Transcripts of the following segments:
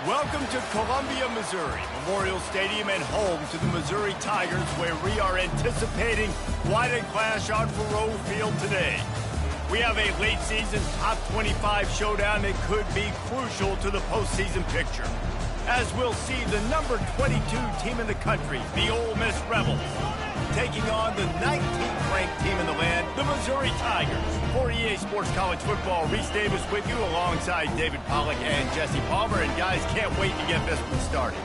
Welcome to Columbia, Missouri, Memorial Stadium and home to the Missouri Tigers, where we are anticipating quite a clash on Faroe Field today. We have a late-season top 25 showdown that could be crucial to the postseason picture, as we'll see the number 22 team in the country, the Ole Miss Rebels, taking on the 19th-ranked team in the land, the Missouri Tigers. For EA Sports College Football, Reese Davis with you alongside David Pollack and Jesse Palmer. And guys, can't wait to get this one started.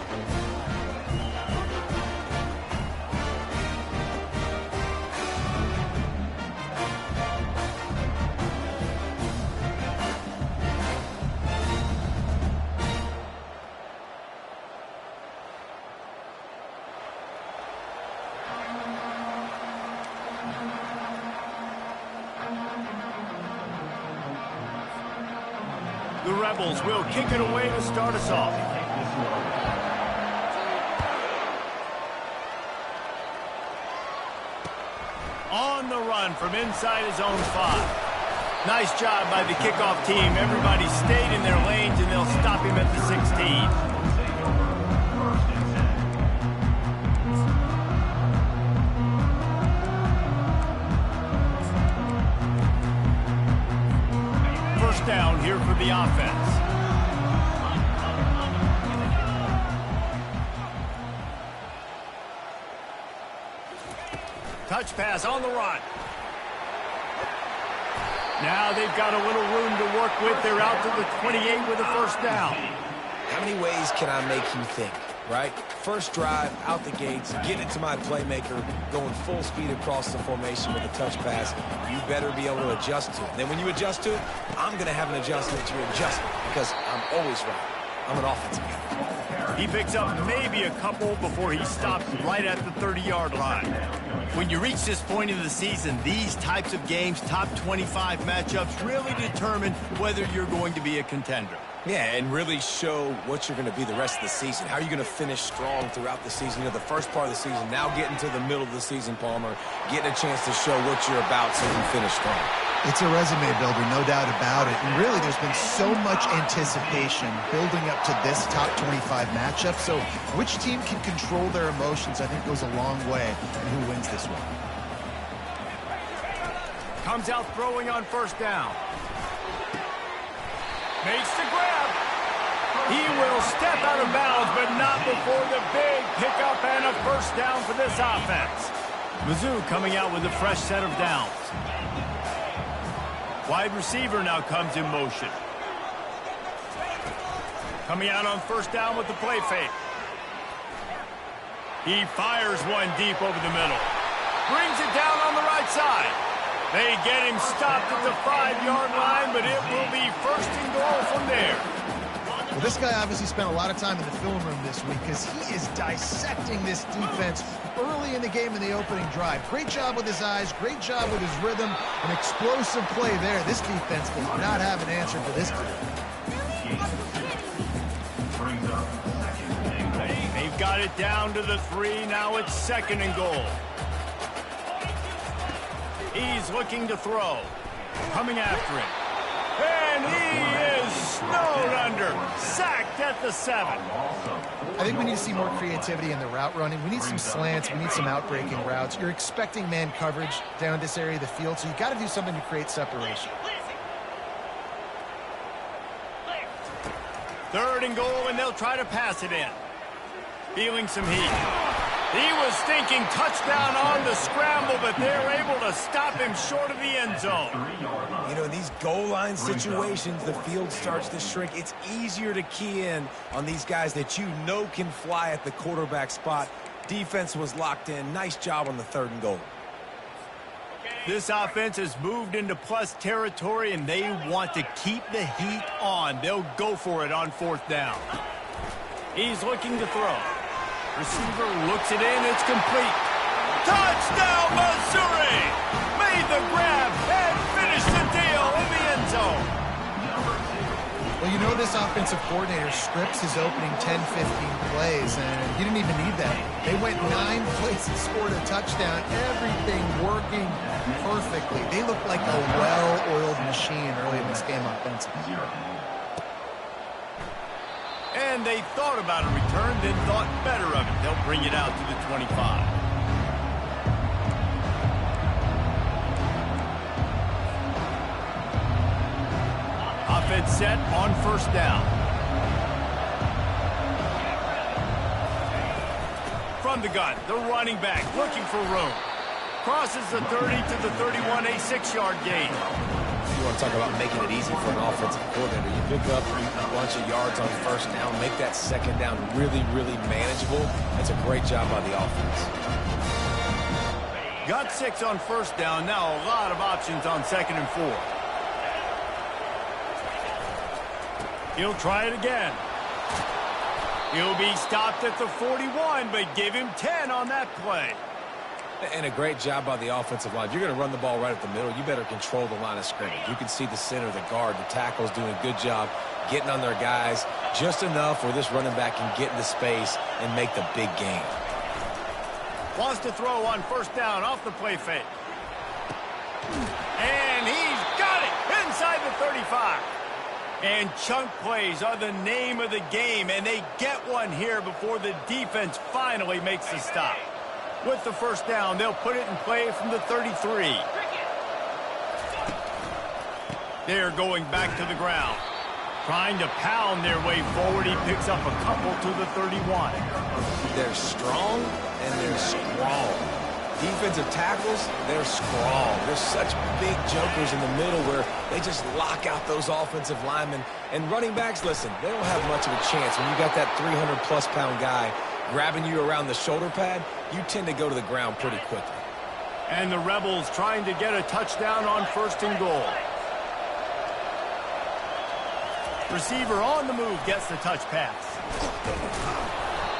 The Rebels will kick it away to start us off. On the run from inside his own 5. Nice job by the kickoff team. Everybody stayed in their lanes, and they'll stop him at the 16. Down here for the offense. Touch pass on the run. Now they've got a little room to work with. They're out to the 28 with a first down. How many ways can I make you think, right? First drive, out the gates, get it to my playmaker, going full speed across the formation with a touch pass. You better be able to adjust to it. Then when you adjust to it, I'm going to have an adjustment to your adjustment because I'm always right. I'm an offensive guy. He picks up maybe a couple before he stops right at the 30-yard line. When you reach this point in the season, these types of games, top 25 matchups, really determine whether you're going to be a contender. Yeah, and really show what you're going to be the rest of the season. How are you going to finish strong throughout the season? You know, the first part of the season, now getting to the middle of the season, Palmer, getting a chance to show what you're about so you can finish strong. It's a resume builder, no doubt about it. And really, there's been so much anticipation building up to this top 25 matchup. So which team can control their emotions, I think, goes a long way in who wins this one. Comes out throwing on first down. Makes the grab. He will step out of bounds, but not before the big pickup and a first down for this offense. Mizzou coming out with a fresh set of downs. Wide receiver now comes in motion. Coming out on first down with the play fake. He fires one deep over the middle. Brings it down on the right side. They get him stopped at the 5-yard line, but it will be first and goal from there. Well, this guy obviously spent a lot of time in the film room this week because he is dissecting this defense early in the game in the opening drive. Great job with his eyes, great job with his rhythm, an explosive play there. This defense does not have an answer for this team. They've got it down to the 3. Now it's second and goal. He's looking to throw. Coming after him. And he is snowed under. Sacked at the 7. I think we need to see more creativity in the route running. We need some slants. We need some outbreaking routes. You're expecting man coverage down this area of the field, so you've got to do something to create separation. Third and goal, and they'll try to pass it in. Feeling some heat. He was thinking touchdown on the scramble, but they're able to stop him short of the end zone. You know, in these goal line situations, the field starts to shrink. It's easier to key in on these guys that you know can fly at the quarterback spot. Defense was locked in. Nice job on the third and goal. This offense has moved into plus territory, and they want to keep the heat on. They'll go for it on fourth down. He's looking to throw. Receiver looks it in. It's complete. Touchdown, Missouri! Made the grab and finished the deal in the end zone. Well, you know this offensive coordinator scripts his opening 10, 15 plays, and he didn't even need that. They went 9 plays and scored a touchdown. Everything working perfectly. They look like a well-oiled machine early in this game offensively. And And they thought about a return, then thought better of it. They'll bring it out to the 25. Offense set on first down. From the gun, the running back looking for room. Crosses the 30 to the 31, a 6-yard gain. You want to talk about making it easy for an offensive coordinator. You pick up a bunch of yards on first down, make that second down really, really manageable. That's a great job by the offense. Got 6 on first down. Now a lot of options on 2nd and 4. He'll try it again. He'll be stopped at the 41, but give him 10 on that play. And a great job by the offensive line. If you're going to run the ball right at the middle, you better control the line of scrimmage. You can see the center, the guard, the tackles doing a good job getting on their guys just enough where this running back can get into space and make the big game. Wants to throw on first down off the play fake. And he's got it inside the 35. And chunk plays are the name of the game, and they get one here before the defense finally makes the stop. With the first down, they'll put it in play from the 33. They're going back to the ground. Trying to pound their way forward. He picks up a couple to the 31. They're strong and they're strong. Defensive tackles, they're strong. They're such big jokers in the middle where they just lock out those offensive linemen. And running backs, listen, they don't have much of a chance. When you got that 300-plus pound guy grabbing you around the shoulder pad, you tend to go to the ground pretty quickly. And the Rebels trying to get a touchdown on 1st and goal. Receiver on the move gets the touch pass.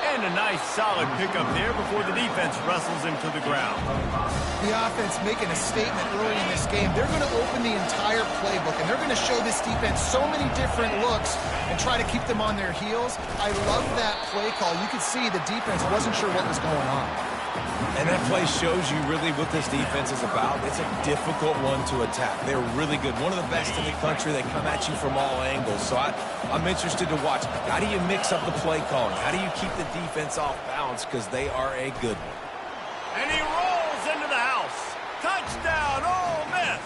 And a nice solid pickup there before the defense wrestles him to the ground. The offense making a statement early in this game. They're going to open the entire playbook, and they're going to show this defense so many different looks and try to keep them on their heels. I love that play call. You could see the defense wasn't sure what was going on. And that play shows you really what this defense is about. It's a difficult one to attack. They're really good. One of the best in the country. They come at you from all angles. So I'm interested to watch. How do you mix up the play calling? How do you keep the defense off balance? Because they are a good one. And he rolls into the house. Touchdown, Ole Miss.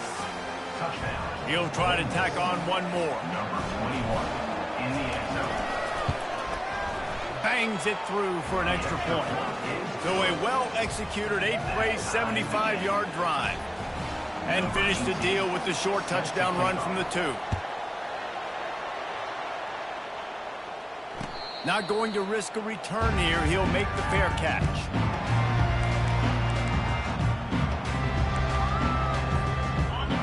Touchdown. He'll try to tack on one more. Number 21 in the end zone. Bangs it through for an extra point. So a well-executed 8-play, 75-yard drive. And finished the deal with the short touchdown run from the 2. Not going to risk a return here. He'll make the fair catch.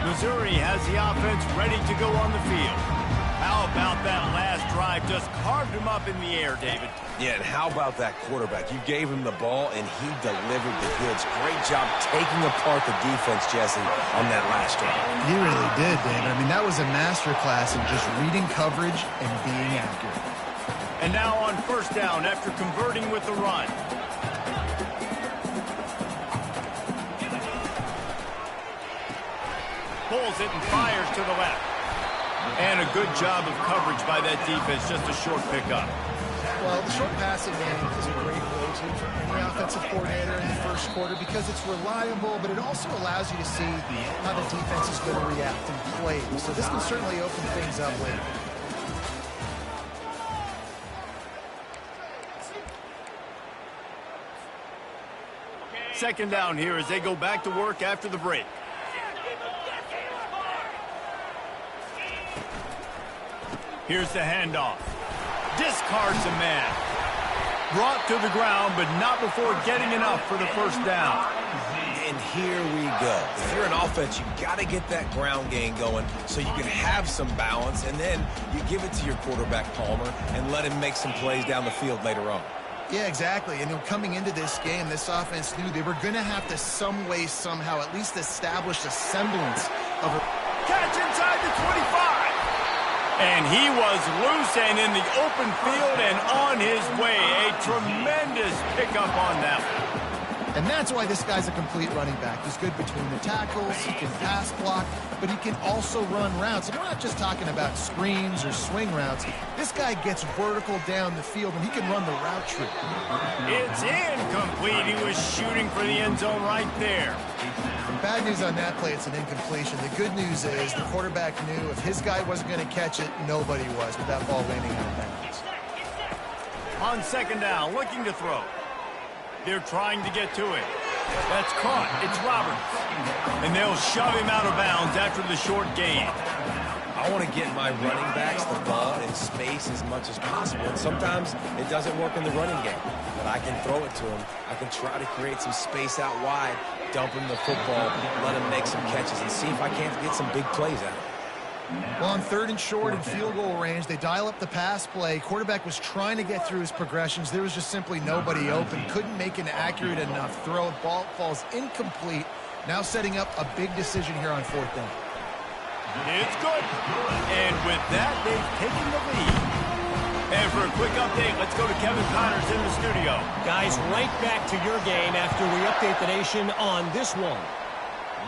Missouri has the offense ready to go on the field. How about that last drive? Just carved him up in the air, David. Yeah, and how about that quarterback? You gave him the ball, and he delivered the goods. Great job taking apart the defense, Jesse, on that last drive. He really did, David. I mean, that was a masterclass in just reading coverage and being accurate. And now on first down after converting with the run. Pulls it and fires to the left. And a good job of coverage by that defense, just a short pickup. Well, the short passing game is a great go-to for any offensive coordinator in the first quarter because it's reliable, but it also allows you to see how the defense is going to react and play. So this can certainly open things up later. Second down here as they go back to work after the break. Here's the handoff. Discards a man. Brought to the ground, but not before getting enough for the first down. And here we go. If you're an offense, you got to get that ground game going so you can have some balance, and then you give it to your quarterback, Palmer, and let him make some plays down the field later on. Yeah, exactly. And coming into this game, this offense knew they were going to have to some way, somehow, at least establish a semblance of a catch inside the 25. And he was loose and in the open field and on his way. A tremendous pickup on that one. And that's why this guy's a complete running back. He's good between the tackles, he can pass block, but he can also run routes. And we're not just talking about screens or swing routes. This guy gets vertical down the field, and he can run the route tree. It's incomplete. He was shooting for the end zone right there. Bad news on that play, it's an incompletion. The good news is the quarterback knew if his guy wasn't going to catch it, nobody was with that ball landing out of bounds. On second down, looking to throw. They're trying to get to it. That's caught. It's Roberts. And they'll shove him out of bounds after the short gain. I want to get my running backs the ball in space as much as possible. And sometimes it doesn't work in the running game. But I can throw it to him. I can try to create some space out wide, dump him the football, let him make some catches, and see if I can't get some big plays out of it. Well, on third and short and field goal range, they dial up the pass play. Quarterback was trying to get through his progressions. There was just simply nobody open. Couldn't make an accurate enough throw. Ball falls incomplete. Now setting up a big decision here on fourth down. It's good. And with that, they've taken the lead. And for a quick update, let's go to Kevin Connors in the studio. Guys, right back to your game after we update the nation on this one.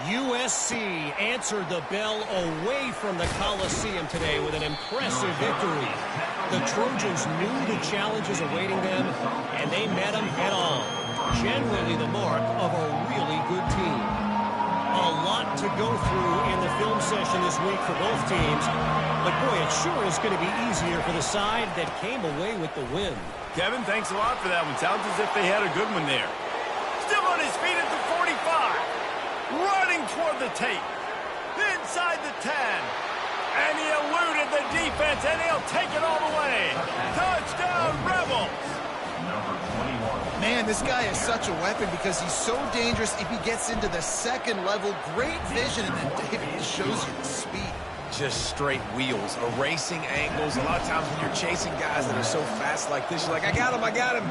USC answered the bell away from the Coliseum today with an impressive victory. The Trojans knew the challenges awaiting them, and they met them head-on. Generally the mark of a really good team. A lot to go through in the film session this week for both teams, but boy, it sure is going to be easier for the side that came away with the win. Kevin, thanks a lot for that one. Sounds as if they had a good one there. Still on his feet at the 45. Running toward the tape. Inside the 10. And he eluded the defense, and he'll take it all the way. Touchdown, Rebels. Man, this guy is such a weapon because he's so dangerous if he gets into the second level. Great vision, and then David just shows you the speed. Just straight wheels, erasing angles. A lot of times when you're chasing guys that are so fast like this, you're like, I got him, I got him.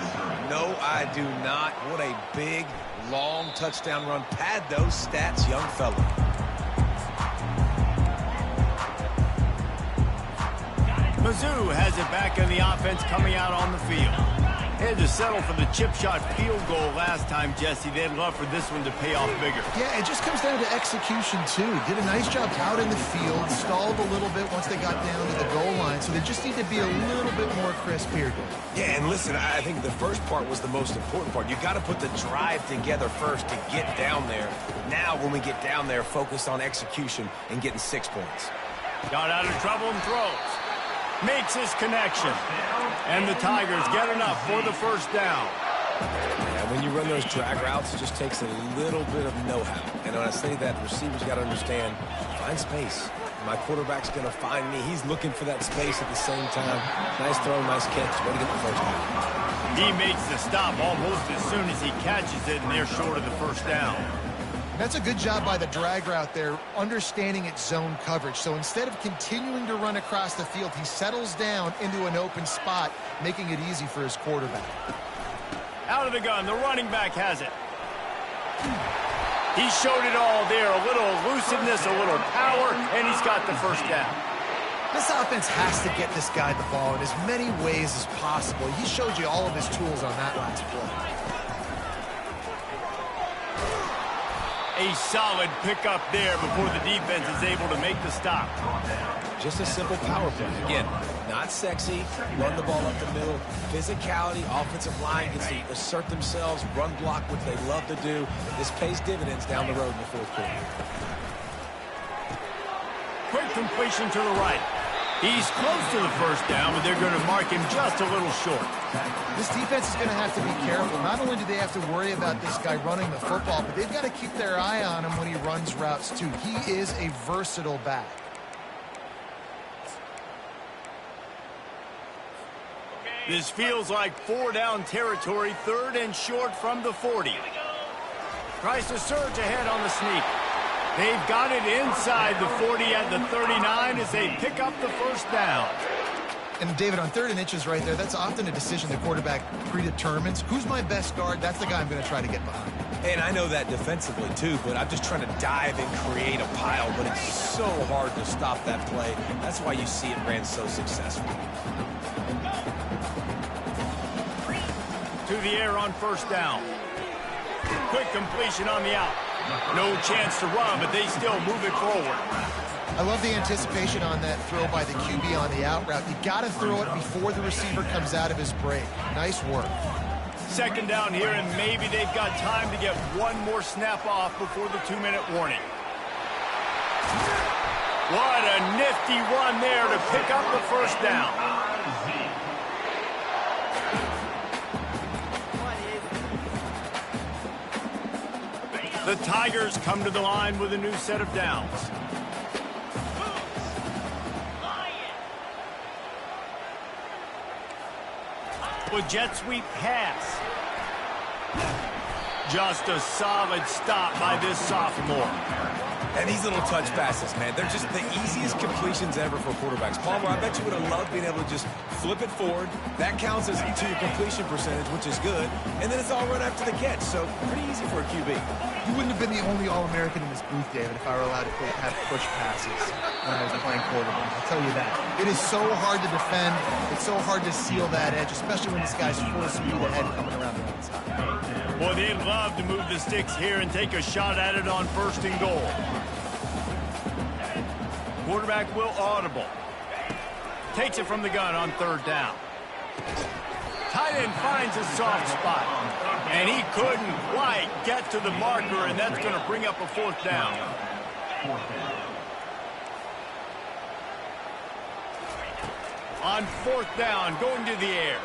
No, I do not. What a big, long touchdown run. Pad those stats, young fella. Mizzou has it back in the offense coming out on the field. Had to settle for the chip shot field goal last time, Jesse. They'd love for this one to pay off bigger. Yeah, it just comes down to execution, too. Did a nice job out in the field, stalled a little bit once they got down to the goal line, so they just need to be a little bit more crisp here. Yeah, and listen, I think the first part was the most important part. You got to put the drive together first to get down there. Now, when we get down there, focus on execution and getting 6 points. Got out of trouble and throws. Makes his connection. And the Tigers get enough for the first down. Yeah, when you run those drag routes, it just takes a little bit of know-how. And when I say that, the receivers got to understand, find space. My quarterback's going to find me. He's looking for that space at the same time. Nice throw, nice catch. Way to get the first down. He makes the stop almost as soon as he catches it, and they're short of the first down. That's a good job by the drag route there, understanding its zone coverage. So instead of continuing to run across the field, he settles down into an open spot, making it easy for his quarterback. Out of the gun, the running back has it. He showed it all there, a little elusiveness, a little power, and he's got the first down. This offense has to get this guy the ball in as many ways as possible. He showed you all of his tools on that last play. A solid pickup there before the defense is able to make the stop. Just a simple power play. Again, not sexy, run the ball up the middle. Physicality, offensive line gets to assert themselves, run block, which they love to do. This pays dividends down the road in the fourth quarter. Quick completion to the right. He's close to the first down, but they're going to mark him just a little short. This defense is going to have to be careful. Not only do they have to worry about this guy running the football, but they've got to keep their eye on him when he runs routes, too. He is a versatile back. This feels like 4-down territory, third and short from the 40. Tries to surge ahead on the sneak. They've got it inside the 40 at the 39 as they pick up the first down. And, David, on third and inches right there, that's often a decision the quarterback predetermines. Who's my best guard? That's the guy I'm going to try to get behind. And I know that defensively, too, but I'm just trying to dive and create a pile, but it's so hard to stop that play. That's why you see it ran so successful. To the air on first down. Quick completion on the out. No chance to run, but they still move it forward. I love the anticipation on that throw by the QB on the out route. You got to throw it before the receiver comes out of his break. Nice work. Second down here, and maybe they've got time to get one more snap off before the 2-minute warning. What a nifty run there to pick up the first down. The Tigers come to the line with a new set of downs. With jet sweep pass. Just a solid stop by this sophomore. And these little touch passes, man, they're just the easiest completions ever for quarterbacks. Palmer, I bet you would have loved being able to just flip it forward. That counts as to your completion percentage, which is good. And then it's all run after the catch, so pretty easy for a QB. You wouldn't have been the only All-American in this booth, David, if I were allowed to have push passes when I was playing quarterback. I'll tell you that. It is so hard to defend. It's so hard to seal that edge, especially when this guy's full speed ahead coming around the outside. Boy, they'd love to move the sticks here and take a shot at it on 1st and goal. Quarterback will audible. Takes it from the gun on 3rd down. Tight end finds a soft spot. And he couldn't quite get to the marker, and that's going to bring up a 4th down. On 4th down, going to the air.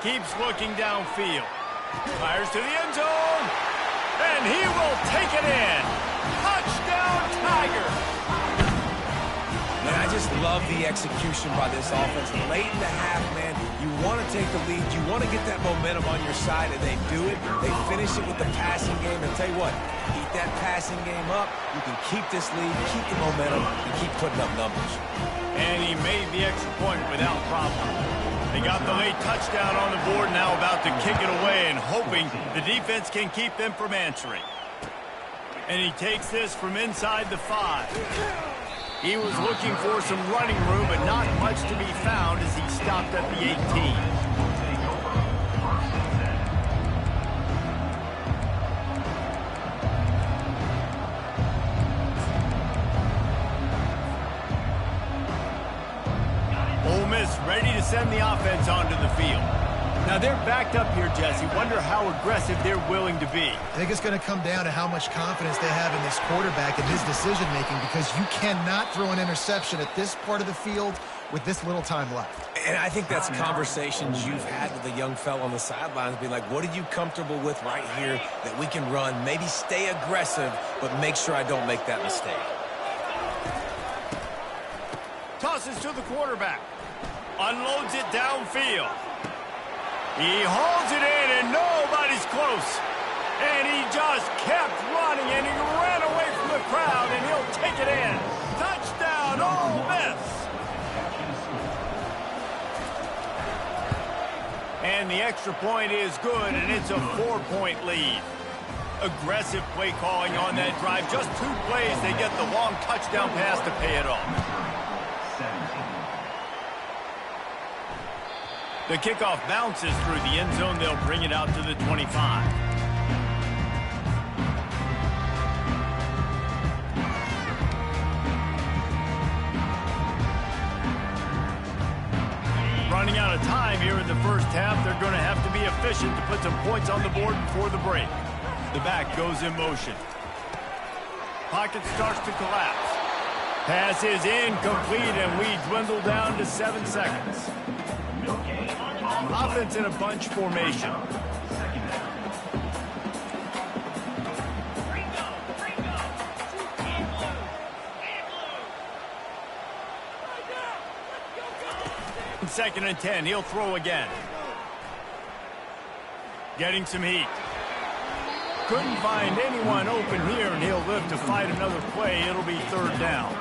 Keeps looking downfield. Fires to the end zone. And he will take it in. Touchdown, Tigers. Man, I just love the execution by this offense. Late in the half, man, you want to take the lead. You want to get that momentum on your side, and they do it. They finish it with the passing game. And tell you what, keep that passing game up. You can keep this lead, keep the momentum, and keep putting up numbers. And he made the extra point without problem. They got the late touchdown on the board, now about to kick it away and hoping the defense can keep them from answering. And he takes this from inside the 5. He was looking for some running room, but not much to be found as he stopped at the 18. Ole Miss ready to send the offense onto the field. Now they're backed up here, Jesse. Wonder how aggressive they're willing to be. I think it's going to come down to how much confidence they have in this quarterback and his decision-making, because you cannot throw an interception at this part of the field with this little time left. And I think that's conversations you've had with a young fella on the sidelines, being like, what are you comfortable with right here that we can run? Maybe stay aggressive, but make sure I don't make that mistake. Tosses to the quarterback. Unloads it downfield. He hauls it in, and nobody's close. And he just kept running, and he ran away from the crowd, and he'll take it in. Touchdown, Ole Miss. And the extra point is good, and it's a 4-point lead. Aggressive play calling on that drive. Just 2 plays, they get the long touchdown pass to pay it off. The kickoff bounces through the end zone. They'll bring it out to the 25. Running out of time here in the first half. They're going to have to be efficient to put some points on the board before the break. The back goes in motion. Pocket starts to collapse. Pass is incomplete, and we dwindle down to 7 seconds. Offense in a bunch formation. Second and 10, he'll throw again. Getting some heat. Couldn't find anyone open here, and he'll live to fight another play. It'll be 3rd down.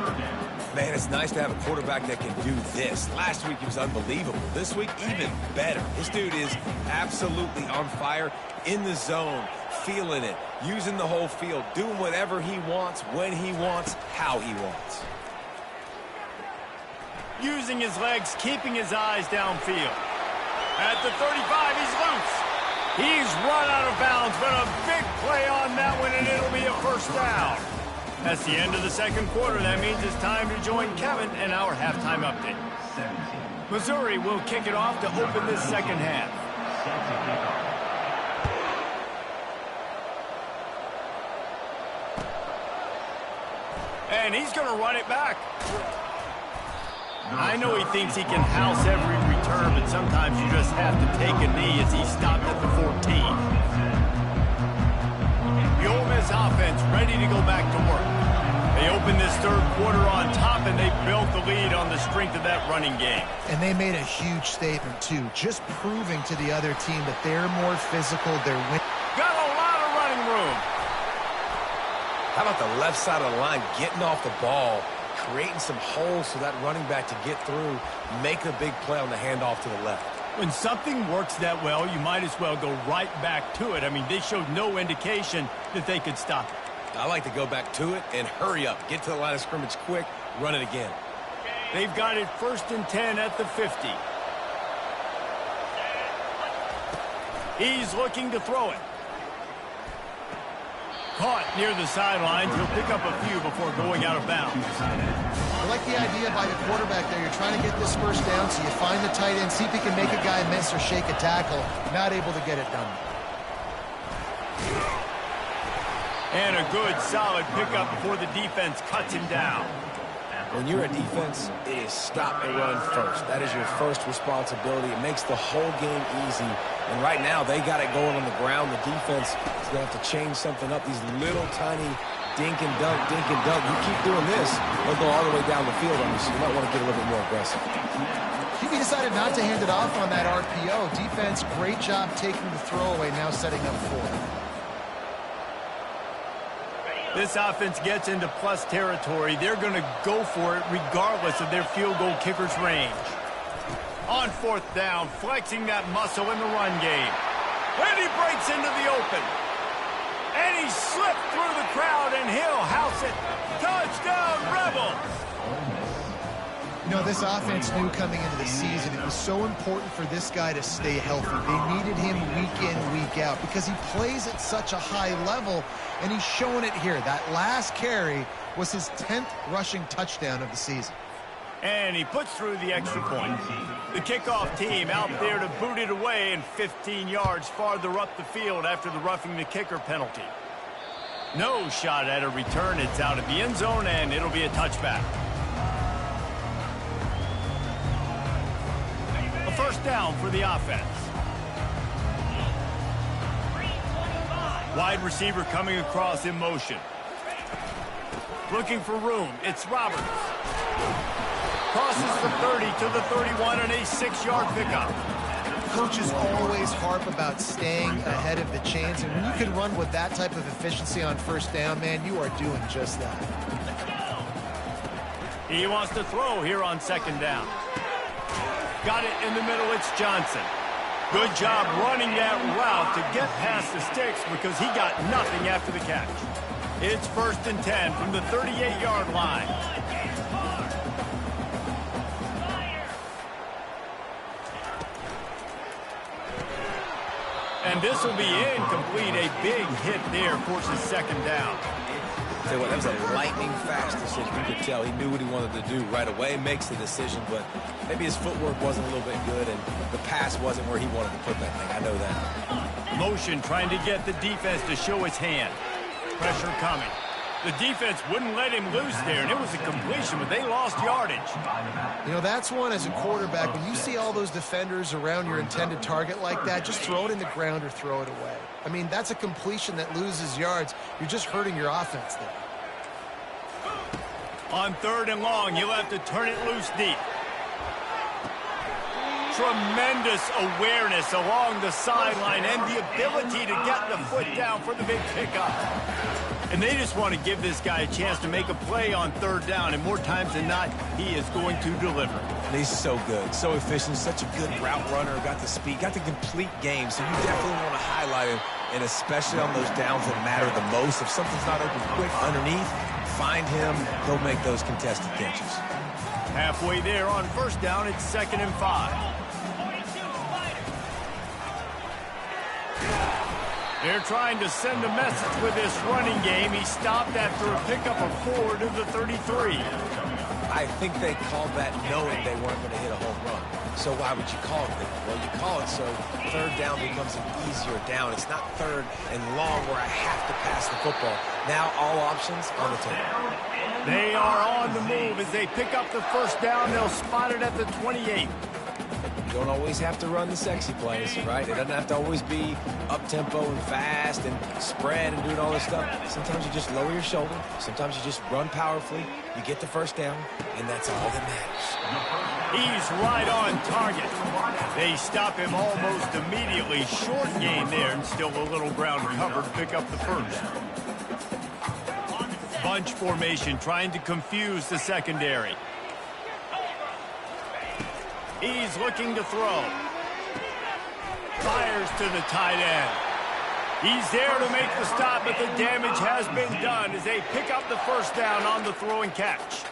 Man, it's nice to have a quarterback that can do this. Last week, he was unbelievable. This week, even better. This dude is absolutely on fire, in the zone, feeling it, using the whole field, doing whatever he wants, when he wants, how he wants. Using his legs, keeping his eyes downfield. At the 35, he's loose. He's run out of bounds, but a big play first down. That's the end of the second quarter. That means it's time to join Kevin in our halftime update. Missouri will kick it off to open this second half. And he's going to run it back. I know he thinks he can house every return, but sometimes you just have to take a knee as he stopped at the 14. The Ole Miss offense ready to go back to work. They opened this third quarter on top, and they built the lead on the strength of that running game. And they made a huge statement, too, just proving to the other team that they're more physical, they're winning. Got a lot of running room. How about the left side of the line getting off the ball, creating some holes for that running back to get through, make a big play on the handoff to the left. When something works that well, you might as well go right back to it. I mean, they showed no indication that they could stop it. I like to go back to it and hurry up. Get to the line of scrimmage quick, run it again. They've got it 1st and 10 at the 50. He's looking to throw it. Caught near the sidelines. He'll pick up a few before going out of bounds. I like the idea by the quarterback there. You're trying to get this first down, so you find the tight end, see if he can make a guy miss or shake a tackle. Not able to get it done. And a good, solid pickup before the defense cuts him down. When you're a defense, it is stop and run first. That is your first responsibility. It makes the whole game easy. And right now, they got it going on the ground. The defense is going to have to change something up. These little tiny dink and dunk, dink and dunk. You keep doing this, they'll go all the way down the field on you, so you might want to get a little bit more aggressive. QB decided not to hand it off on that RPO. Defense, great job taking the throwaway, now setting up for it. This offense gets into plus territory. They're going to go for it regardless of their field goal kicker's range. On 4th down, flexing that muscle in the run game. And he breaks into the open. And he slipped through the crowd, and he'll house it. Touchdown, Rebels! You know, this offense knew coming into the season it was so important for this guy to stay healthy. They needed him week in, week out because he plays at such a high level, and he's showing it here. That last carry was his 10th rushing touchdown of the season. And he puts through the extra point. The kickoff team out there to boot it away and 15 yards farther up the field after the roughing the kicker penalty. No shot at a return. It's out of the end zone, and it'll be a touchback. A first down for the offense. Wide receiver coming across in motion. Looking for room. It's Roberts. Crosses the 30 to the 31 and a 6-yard pickup. Coaches always harp about staying ahead of the chains, and when you can run with that type of efficiency on first down, man, you are doing just that. He wants to throw here on 2nd down. Got it in the middle. It's Johnson. Good job running that route to get past the sticks because he got nothing after the catch. It's 1st and 10 from the 38-yard line. And this will be incomplete. A big hit there forces 2nd down. Tell you what, that was a lightning-fast decision. You could tell he knew what he wanted to do right away, makes the decision, but maybe his footwork wasn't a little bit good, and the pass wasn't where he wanted to put that thing. I know that. Motion trying to get the defense to show his hand. Pressure coming. The defense wouldn't let him loose there, and it was a completion, but they lost yardage. You know, that's one as a quarterback. When you see all those defenders around your intended target like that, just throw it in the ground or throw it away. I mean, that's a completion that loses yards. You're just hurting your offense there. On 3rd and long, he'll have to turn it loose deep. Tremendous awareness along the sideline and the ability to get the foot down for the big pickup. And they just want to give this guy a chance to make a play on 3rd down, and more times than not, he is going to deliver. And he's so good, so efficient, such a good route runner, got the speed, got the complete game, so you definitely want to highlight him, and especially on those downs that matter the most. If something's not open quick underneath, find him, go make those contested catches. Halfway there on 1st down, it's 2nd and 5. 5. They're trying to send a message with this running game. He stopped after a pickup of 4 to the 33. I think they called that knowing they weren't going to hit a home run. So why would you call it that? Well, you call it so third down becomes an easier down. It's not third and long where I have to pass the football. Now all options on the table. They are on the move as they pick up the first down. They'll spot it at the 28. You don't always have to run the sexy plays, right? It doesn't have to always be up-tempo and fast and spread and doing all this stuff. Sometimes you just lower your shoulder. Sometimes you just run powerfully. You get the first down, and that's all that matters. He's right on target. They stop him almost immediately. Short gain there, and still a little ground cover to pick up the first. Bunch formation trying to confuse the secondary. He's looking to throw. Fires to the tight end. He's there to make the stop, but the damage has been done as they pick up the first down on the throw and catch.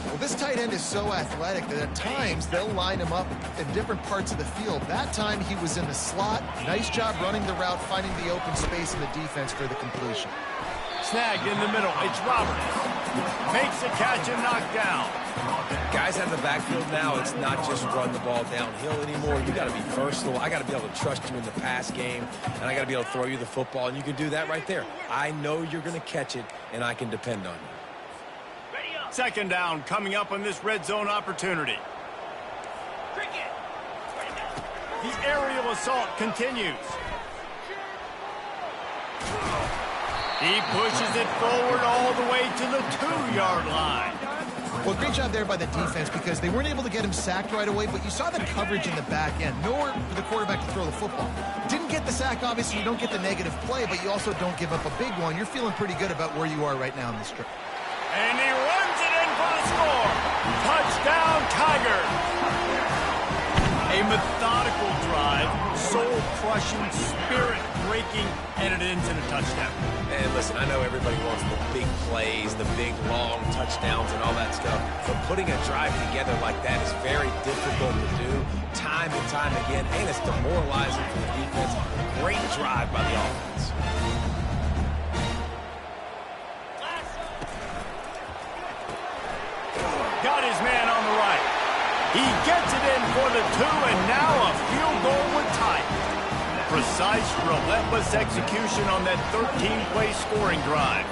Well, this tight end is so athletic that at times they'll line him up in different parts of the field. That time he was in the slot. Nice job running the route, finding the open space in the defense for the completion. Snagged in the middle. It's Roberts. Makes the catch and knocked down. Guys out of the backfield now, it's not just run the ball downhill anymore. You got to be versatile. I got to be able to trust you in the pass game, and I got to be able to throw you the football, and you can do that right there. I know you're going to catch it, and I can depend on you. Second down coming up on this red zone opportunity. The aerial assault continues. He pushes it forward all the way to the 2-yard line. Well, great job there by the defense because they weren't able to get him sacked right away, but you saw the coverage in the back end. Nowhere for the quarterback to throw the football. Didn't get the sack, obviously. You don't get the negative play, but you also don't give up a big one. You're feeling pretty good about where you are right now in this trip. And he runs it in for the score. Touchdown, Tigers. A methodical drive, soul-crushing, spirit-breaking, and it ends in a touchdown. And listen, I know everybody wants the big plays, the big, long touchdowns and all that stuff, but putting a drive together like that is very difficult to do time and time again, and it's demoralizing for the defense. Great drive by the offense. Got his man on the right. He gets it in for the 2, and now a field goal would tie it. Precise, relentless execution on that 13-play scoring drive.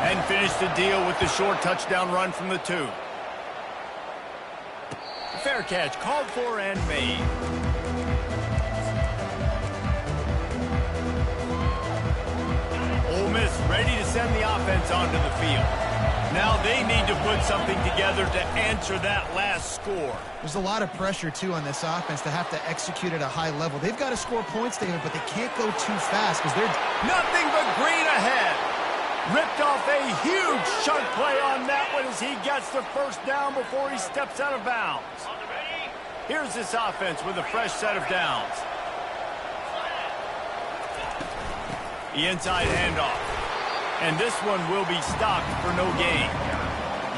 And finish the deal with the short touchdown run from the 2. Fair catch called for and made. Ole Miss ready to send the offense onto the field. Now they need to put something together to answer that last score. There's a lot of pressure, too, on this offense to have to execute at a high level. They've got to score points, David, but they can't go too fast because they're... Nothing but green ahead. Ripped off a huge chunk play on that one as he gets the first down before he steps out of bounds. Here's this offense with a fresh set of downs. The inside handoff. And this one will be stopped for no gain.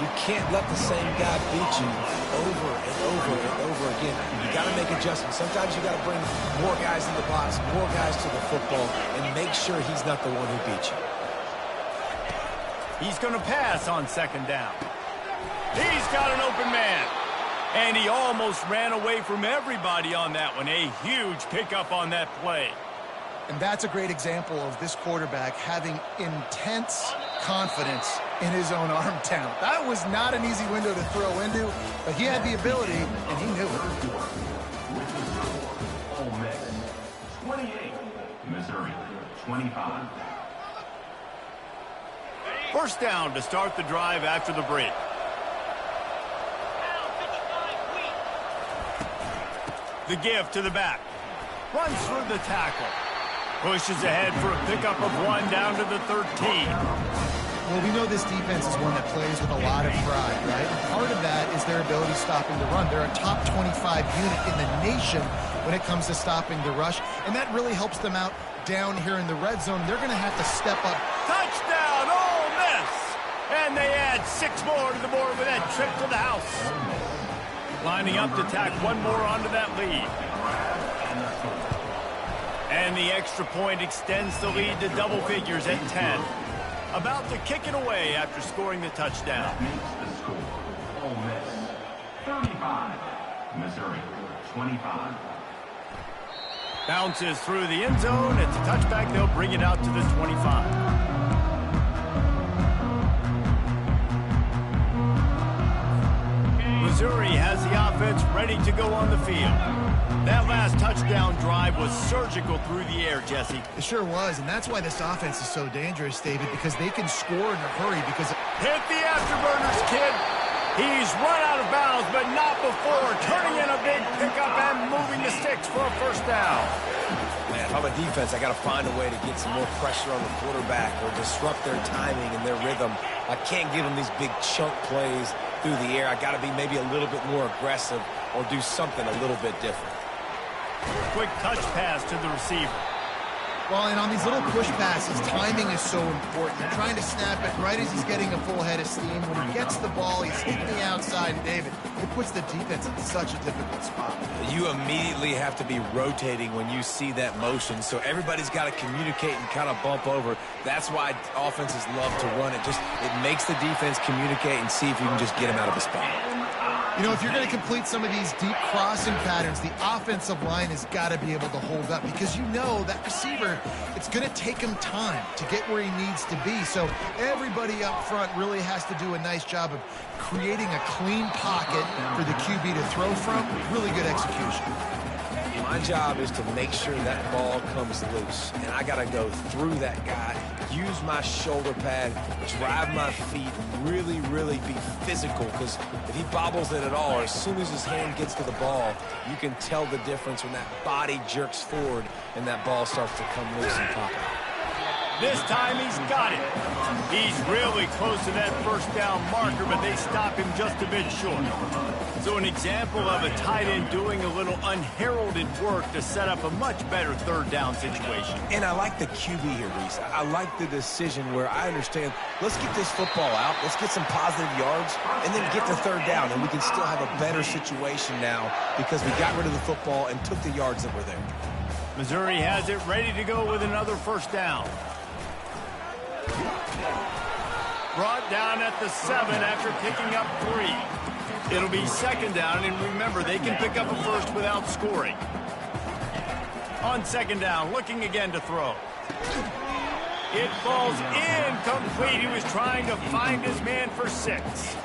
You can't let the same guy beat you over and over and over again. You got to make adjustments. Sometimes you got to bring more guys in the box, more guys to the football, and make sure he's not the one who beat you. He's going to pass on second down. He's got an open man. And he almost ran away from everybody on that one. A huge pickup on that play. And that's a great example of this quarterback having intense confidence in his own arm talent. That was not an easy window to throw into, but he had the ability, and he knew it. Ole Miss, 28. Missouri, 25. First down to start the drive after the break. The give to the back. Runs through the tackle. Pushes ahead for a pickup of 1 down to the 13. Well, we know this defense is one that plays with a lot of pride, right? And part of that is their ability stopping the run. They're a top 25 unit in the nation when it comes to stopping the rush, and that really helps them out down here in the red zone. They're going to have to step up. Touchdown, Ole Miss! And they add 6 more to the board with that trip to the house. Lining up to tack 1 more onto that lead. And the extra point extends the lead to double figures at 10. About to kick it away after scoring the touchdown. Makes the score. Ole Miss 35, Missouri 25. Bounces through the end zone. It's a touchback. They'll bring it out to the 25. Missouri has the offense ready to go on the field. That last touchdown drive was surgical through the air, Jesse. It sure was, and that's why this offense is so dangerous, David, because they can score in a hurry because... Hit the afterburners, kid. He's run out of bounds, but not before turning in a big pickup and moving the sticks for a first down. Man, if I'm a defense, I got to find a way to get some more pressure on the quarterback or disrupt their timing and their rhythm. I can't give them these big chunk plays through the air. I got to be maybe a little bit more aggressive or do something a little bit different. Quick touch pass to the receiver. Well, and on these little push passes, timing is so important. They're trying to snap it right as he's getting a full head of steam. When he gets the ball, he's hitting the outside. And David, it puts the defense in such a difficult spot. You immediately have to be rotating when you see that motion, so everybody's got to communicate and kind of bump over. That's why offenses love to run it. It makes the defense communicate and see if you can just get him out of a spot. You know, if you're going to complete some of these deep crossing patterns, the offensive line has got to be able to hold up because you know that receiver, it's going to take him time to get where he needs to be. So everybody up front really has to do a nice job of creating a clean pocket for the QB to throw from. Really good execution. My job is to make sure that ball comes loose, and I got to go through that guy, use my shoulder pad, drive my feet, really, really be physical, because if he bobbles it at all, or as soon as his hand gets to the ball, you can tell the difference when that body jerks forward and that ball starts to come loose and pop out. This time he's got it. He's really close to that first down marker, but they stop him just a bit short. So an example of a tight end doing a little unheralded work to set up a much better third down situation. And I like the QB here, Reese. I like the decision where I understand, let's get this football out, let's get some positive yards, and then get to third down, and we can still have a better situation now because we got rid of the football and took the yards that were there. Missouri has it ready to go with another first down. Brought down at the 7 after picking up 3. It'll be second down, and remember, they can pick up a first without scoring. On second down, looking again to throw. It falls incomplete. He was trying to find his man for 6.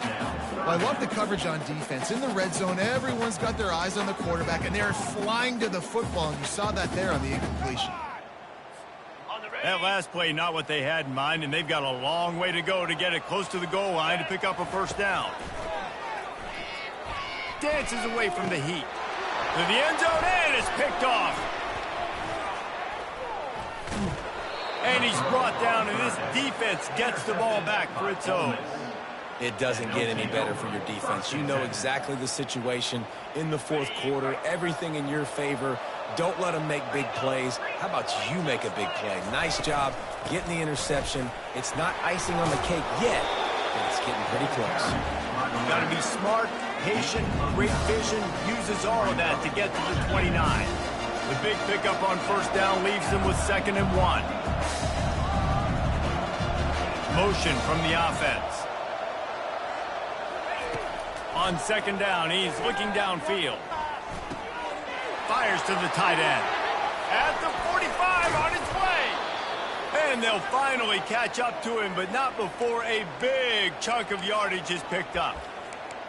Well, I love the coverage on defense. In the red zone, everyone's got their eyes on the quarterback, and they're flying to the football, and you saw that there on the incompletion. That last play, not what they had in mind, and they've got a long way to go to get it close to the goal line to pick up a first down. Dances away from the heat. To the end zone, and it's picked off. And he's brought down, and this defense gets the ball back for its own. It doesn't get any better for your defense. You know exactly the situation in the fourth quarter, everything in your favor. Don't let them make big plays. How about you make a big play? Nice job getting the interception. It's not icing on the cake yet, but it's getting pretty close. You've got to be smart, patient, great vision, uses all of that to get to the 29. The big pickup on first down leaves them with 2nd and 1. Motion from the offense. On second down, he's looking downfield. Fires to the tight end. At the 45, on its way. And they'll finally catch up to him, but not before a big chunk of yardage is picked up.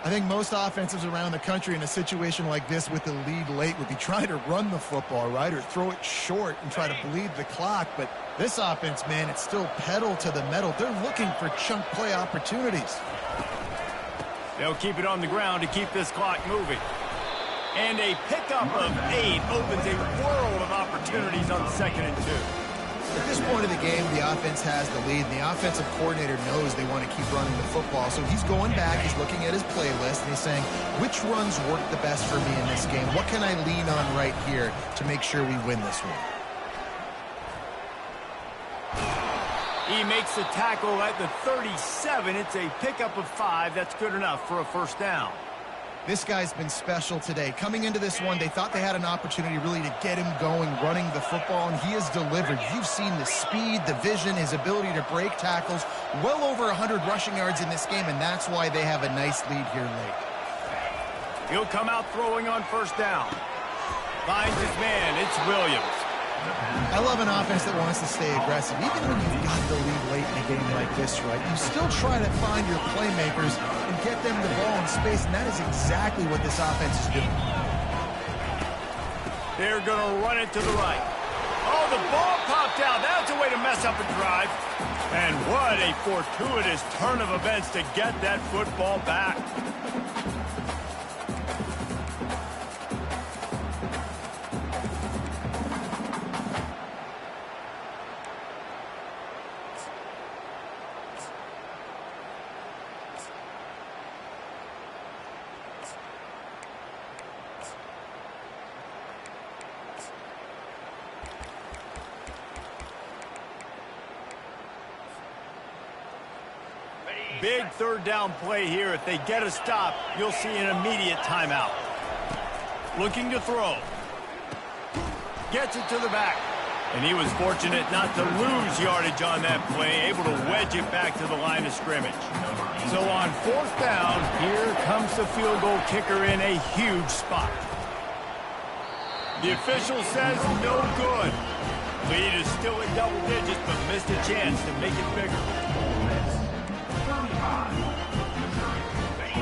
I think most offenses around the country in a situation like this with the lead late would be trying to run the football, right, or throw it short and try to bleed the clock. But this offense, man, it's still pedal to the metal. They're looking for chunk play opportunities. They'll keep it on the ground to keep this clock moving. And a pickup of 8 opens a world of opportunities on 2nd and 2. At this point of the game, the offense has the lead, and the offensive coordinator knows they want to keep running the football. So he's going back, he's looking at his playlist, and he's saying, which runs work the best for me in this game? What can I lean on right here to make sure we win this one? He makes the tackle at the 37. It's a pickup of 5. That's good enough for a first down. This guy's been special today. Coming into this one, they thought they had an opportunity really to get him going, running the football, and he has delivered. You've seen the speed, the vision, his ability to break tackles. Well over 100 rushing yards in this game, and that's why they have a nice lead here late. He'll come out throwing on first down. Finds his man. It's Williams. I love an offense that wants to stay aggressive. Even when you've got the lead late in a game like this, right, you still try to find your playmakers and get them the ball in space, and that is exactly what this offense is doing. They're going to run it to the right. Oh, the ball popped out. That's a way to mess up a drive. And what a fortuitous turn of events to get that football back. Big third down play here. If they get a stop, you'll see an immediate timeout. Looking to throw. Gets it to the back. And he was fortunate not to lose yardage on that play, able to wedge it back to the line of scrimmage. So on fourth down, here comes the field goal kicker in a huge spot. The official says no good. Lead is still in double digits, but missed a chance to make it bigger.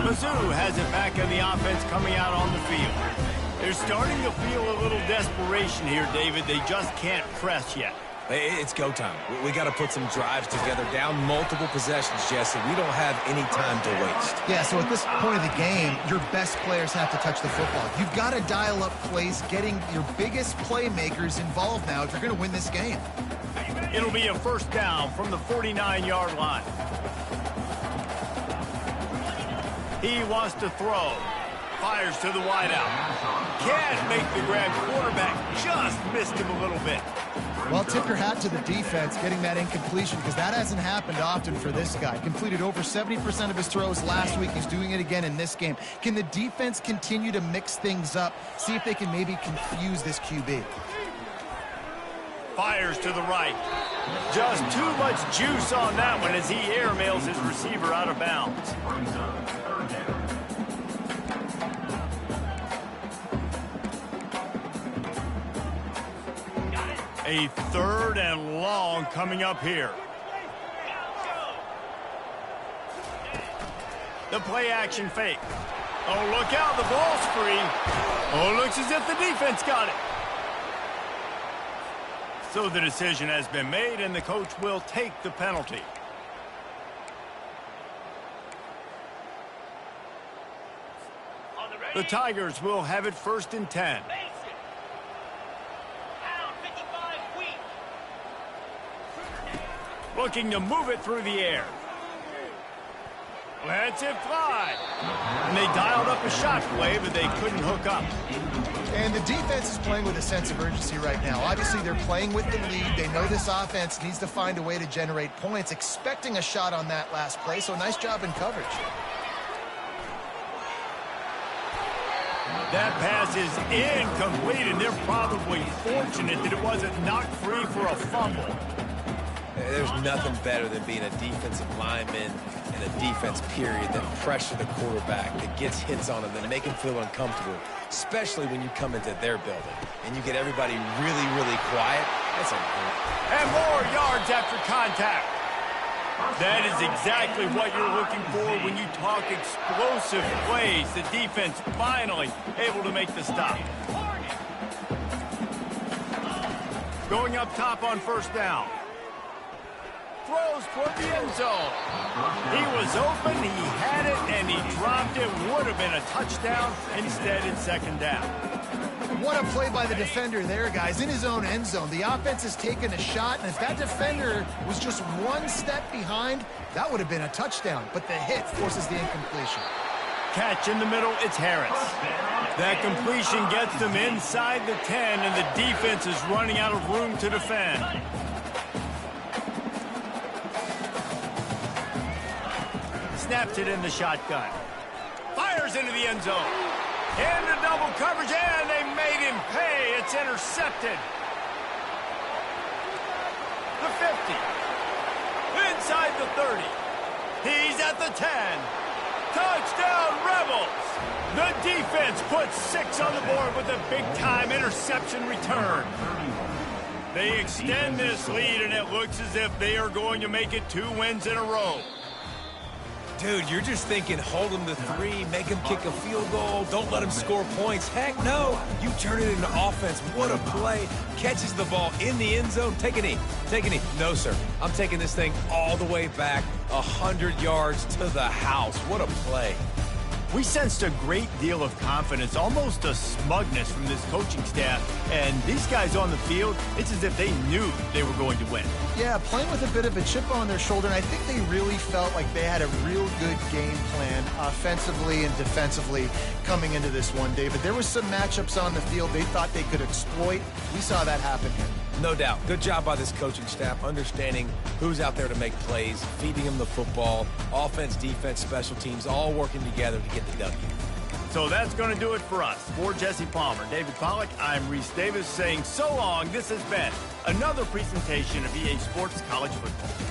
Mizzou has it back in the offense coming out on the field. They're starting to feel a little desperation here, David. They just can't press yet. It's go time. We got to put some drives together, down multiple possessions, Jesse. We don't have any time to waste. Yeah, so at this point of the game, your best players have to touch the football. You've got to dial up plays, getting your biggest playmakers involved now if you're going to win this game. It'll be a first down from the 49-yard line. He wants to throw. Fires to the wideout. Can't make the grab. Quarterback just missed him a little bit. Well, tip your hat to the defense getting that incompletion, because that hasn't happened often for this guy. Completed over 70% of his throws last week. He's doing it again in this game. Can the defense continue to mix things up? See if they can maybe confuse this QB. Fires to the right. Just too much juice on that one as he airmails his receiver out of bounds. A third and long coming up here. The play action fake. Oh, look out, the ball's free. Oh, looks as if the defense got it. So the decision has been made, and the coach will take the penalty. The Tigers will have it 1st and 10. Looking to move it through the air. Lets it fly. And they dialed up a shot play, but they couldn't hook up. And the defense is playing with a sense of urgency right now. Obviously, they're playing with the lead. They know this offense needs to find a way to generate points, expecting a shot on that last play, so nice job in coverage. That pass is incomplete, and they're probably fortunate that it wasn't knocked free for a fumble. There's nothing better than being a defensive lineman in a defense period that pressure the quarterback, that gets hits on him, that make him feel uncomfortable, especially when you come into their building and you get everybody really, really quiet. That's a and more yards after contact. That is exactly what you're looking for when you talk explosive plays. The defense finally able to make the stop. Going up top on first down. Throws toward the end zone. He was open, he had it, and he dropped it. Would have been a touchdown. Instead, it's 2nd down. What a play by the defender there, guys. In his own end zone. The offense has taken a shot, and if that defender was just one step behind, that would have been a touchdown. But the hit forces the incompletion. Catch in the middle, it's Harris. That completion gets them inside the 10, and the defense is running out of room to defend. Snaps it in the shotgun. Fires fires into the end zone. Into double coverage, and they made him pay. It's intercepted. The 50. Inside the 30. He's at the 10. Touchdown, Rebels! The defense puts 6 on the board with a big-time interception return. They extend this lead, and it looks as if they are going to make it 2 wins in a row. Dude, you're just thinking, hold him to 3, make him kick a field goal, don't let him score points. Heck no, you turn it into offense. What a play. Catches the ball in the end zone. Take a knee. Take a knee. No, sir. I'm taking this thing all the way back 100 yards to the house. What a play. We sensed a great deal of confidence, almost a smugness from this coaching staff. And these guys on the field, it's as if they knew they were going to win. Yeah, playing with a bit of a chip on their shoulder, and I think they really felt like they had a real good game plan offensively and defensively coming into this one, David. There was some matchups on the field they thought they could exploit. We saw that happen here. No doubt. Good job by this coaching staff, understanding who's out there to make plays, feeding them the football, offense, defense, special teams, all working together to get the W. So that's going to do it for us. For Jesse Palmer, David Pollack, I'm Reese Davis saying so long. This has been another presentation of EA Sports College Football.